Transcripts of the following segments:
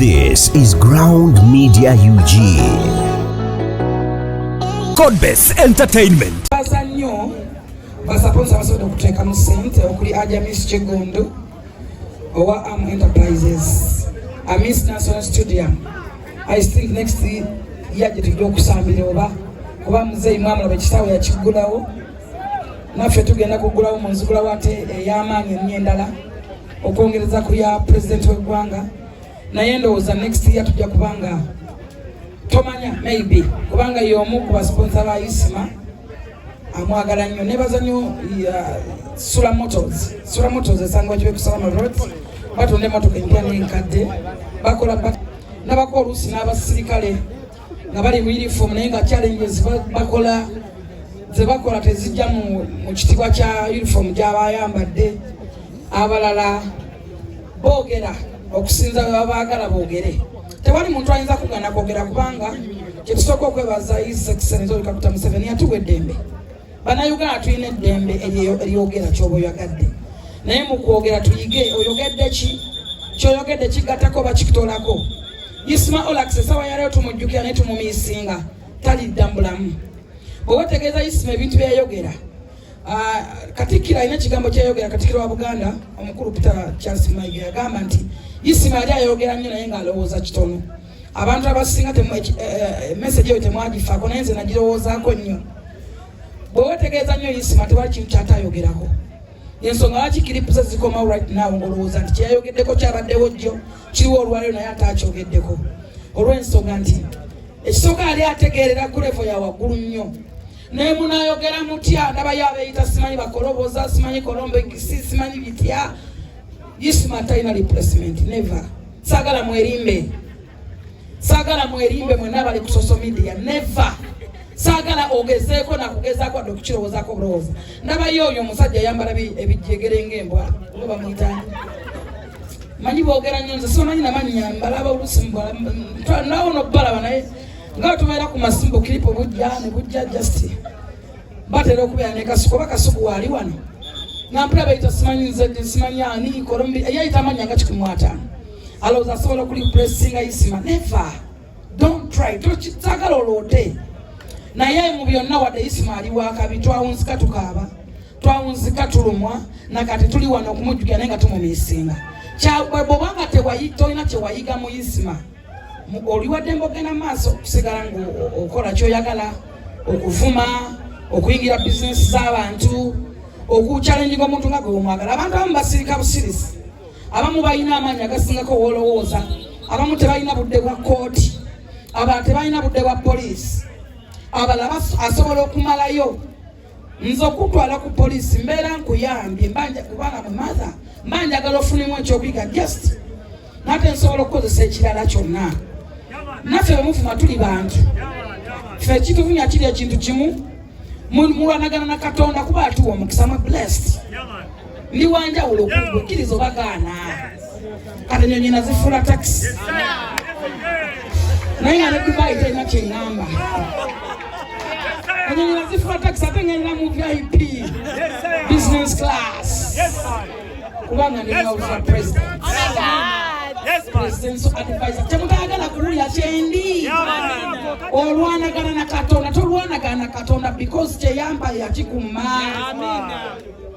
This is Ground Media UG. Codebase Entertainment. Bazanyo basaponza basobola okuteeka mu ssente okuli Ajamis Kigundu owa Am Enterprises Amis National Stadium. I think next year tujja okusambira oba kuba muzeeyi mwamulaba ekisaawe yakigulawo naffe tugenda kugulawo mu nzigulawo ate ey'amaanyi ennyo endala okwongereza ku ya president w'eggwanga naye ndowooza next year tujja kubanga tomanya maybe kubanga y'omu ku basponsa ba Isima amwagala nnyo nebaza nnyo Sula Motors esangwa kibe ku Salama Road batunda emmotoka empya n'enkadde bakola n'abako oluusi n'abasirikale nga bali mu uniform naye nga challenges bakola ze bakola tezijja mu kitibwa kya uniform gy'abayambadde abalala boogera okusinza bwe babaagala boogere tewali muntu ayinza kugana kwogera kubanga kyetusooka okwebaza His Excellency Dr. Museveni yatuwa eddembe bannayuganda tulina eddembe eryogera ky'oba oyagadde naye mu kwogera tuyige oyogedde ki ky'oyogedde kigattako bakikitolako Isima Olax esawa yaleero tumujjukira naye tumumiisinga talidda mu bulamu bw'oba otegeeza Isima ebintu byeyayogera Katikkiro alina ekigambo kyeyayogera Katikkiro wa Buganda omukulu Peter Charles Mayiga yagamba nti Isima yali ayogera nnyo naye ng'alowooza kitono abantu abasinga message eyo temwagifaako naye nze nagirowoozaako nnyo bw'oba otegeeza nnyo Isima tewali kintu kyatayogerako ensonga lwaki kiripusa zikomawo right now ng'olowooza nti kyeyayogeddeko kyabaddewo jjo kiriwo olwaleero naye ataakyogeddeko olw'ensonga nti ekisooka yali ategeerera ku levo ya waggulu nnyo naye munaayogera mutya ndaba yabeeyita simanyi bakoloboza simanyi kolombekisi simanyi bitya Isima talina replacement never saagala mwerimbe mwenna bali ku social media never saagala ogezeeko nakugezaako adde okukirowoozaako bulowooza ndaba yoyo omusajja yambala ebijjegere ng'embwa oba bamuyitani manyi boogera nnyo nze simanyi namannya mbalaba oluusi nawo nobbalaba naye nga tubeera ku masimbo kiripo bujja ne bujja just batera okubeera ne kasuku oba kasuku waali wano nampula bayita simanyi nzedde simanyi ani kolombi eyayita amanya nga 15 alowooza asobola okulipressinga Isima never don't try tokisaagala oloote naye mu byonna wadde Isima ali wakabi twawunzika tukaaba twawunzika tulumwa nakati tuli wano okumujjukira naye nga tumumiisinga bw'obanga tolina kyewayiga mu Isima oliwadde mbogenda maaso okusigala ng'okola kyoyagala okuvuma okuyingira bizinesi z'abantu okuchallenginga omuntu nga gwe omwagala abantu abamu basirika busirisi abamu balina amaanyi agasingako woolowooza abamu tebalina budde bwa kooti abalala tebalina budde bwa poliisi abalala asobola okumalayo nze okutwala ku poliisi mbeera nkuyambye kubanga mumaza mba njagala ofunemu ekyokuyiga just nate nsobola okukozesa ekirala kyonna naffe bemufuna tuli bantu ffe ekitufunya kiri ekintu kimu mulwanagana na Katonda kuba atuwa omukisa mwe blessed ndi wanjawulo okukkiriza obagaana kati nyo nyina zifula taxi naye nga ne Dubai terina kyeŋŋamba nyo nyina zifula taxi ate ngenda mu VIP business class kubanga ndinawuza president presidential advisor temutayagala kuwulira kyendi olwanagana na Katonda tolwanagana na Katonda because kyeyamba yakikuuma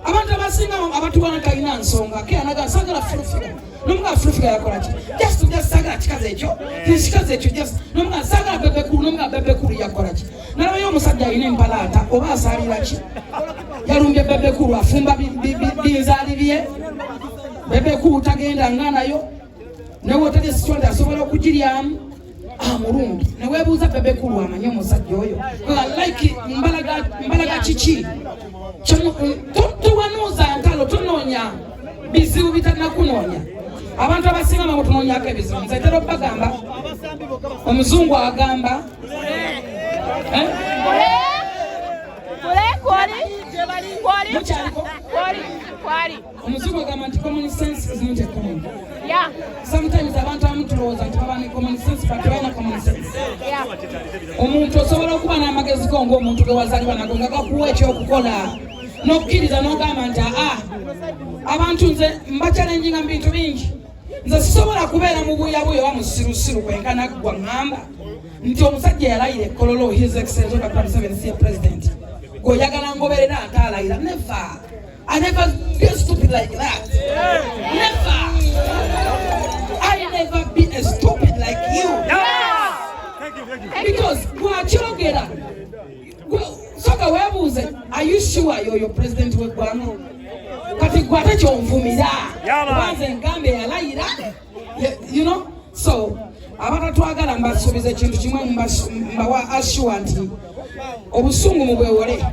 abantu abasinga abatubana kalina nsonga keyanagala sagala fulufiga nomuga fulufiga yakola ki just sagala kikazi ekyo just nomuga sagala bebekulu nomuga bebekulu yakola ki nalabayo omusajja alina empalaata oba asalira ki yalumbye bebekulu afumba binzaali bye bebekulu tagenda nga nayo newe otegesitonde asobola okugiryamu mulungi neweebuuza bebekulu amanyi omusajja oyo like mbalaga kiki towanuuza ntalo tonoonya bizibu bitanakunoonya abantu abasinga mangu tunoonyako ebizibu nze ntera okubagamba omuzungu agamba omuzungu agamba nti common sense is not a common. Sometimes abantu abamu tulowooza nti baba ne common sense but balina common sense. Omuntu osobola okuba n'amagezi go ng'omuntu ge wazaalibwa nago nga gakuwa ekyokukola n'okkiriza n'ogamba nti abantu nze mbachallenginga mu bintu bingi nze sisobola kubeera mu buyabuya wa musirusiru kwenkana gwa ngamba nti omusajja yalayira Kololo His Excellency Dr. Museveni President goyagala ngoberera atalayira. Never. I never be stupid like that. Never. I never be a stupid like you. Because gwachogera soka webuze, are you sure you're your president we gwano? Kati gwate kyonvumira banze ngambe yalayira, you know. So abantu twagala mbasubiza ekintu kimwe mbawa assure nti obusungu mu bwewole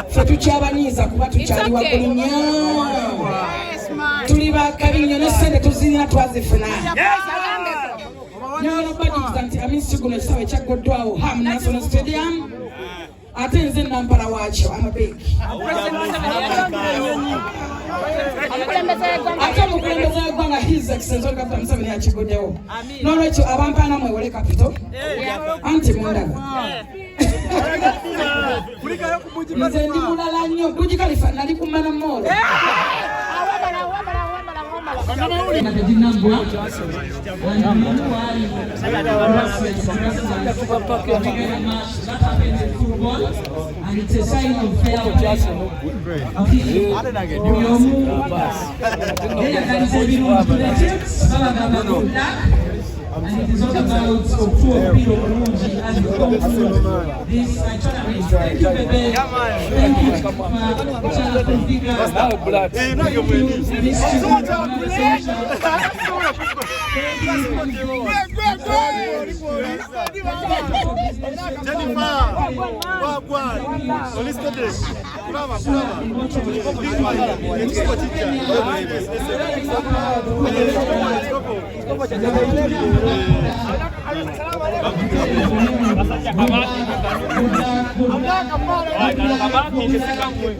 ffe tukyabanyiiza kuba tukyali waggulu nnyo, tuli bakabi nnyo n'essente tuzirina twazifuna. Nyono badduza nti Amisi guno ekisaawe ekyagoddwawo Ham National Stadium ate nze nampala waakyo amabeeki ate omukulembeze w'eggwanga His Excellency Dr. Museveni yakiguddewo. N'olwekyo abampaana mwewole kapito anti mundaba nze ndi mulala nnyo Buji Khalifa nali kumana mmolo and it's a sign of fair and it is all about and this tournament. Thank you, baby. Thank you,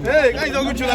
Hey, guys, don't go to the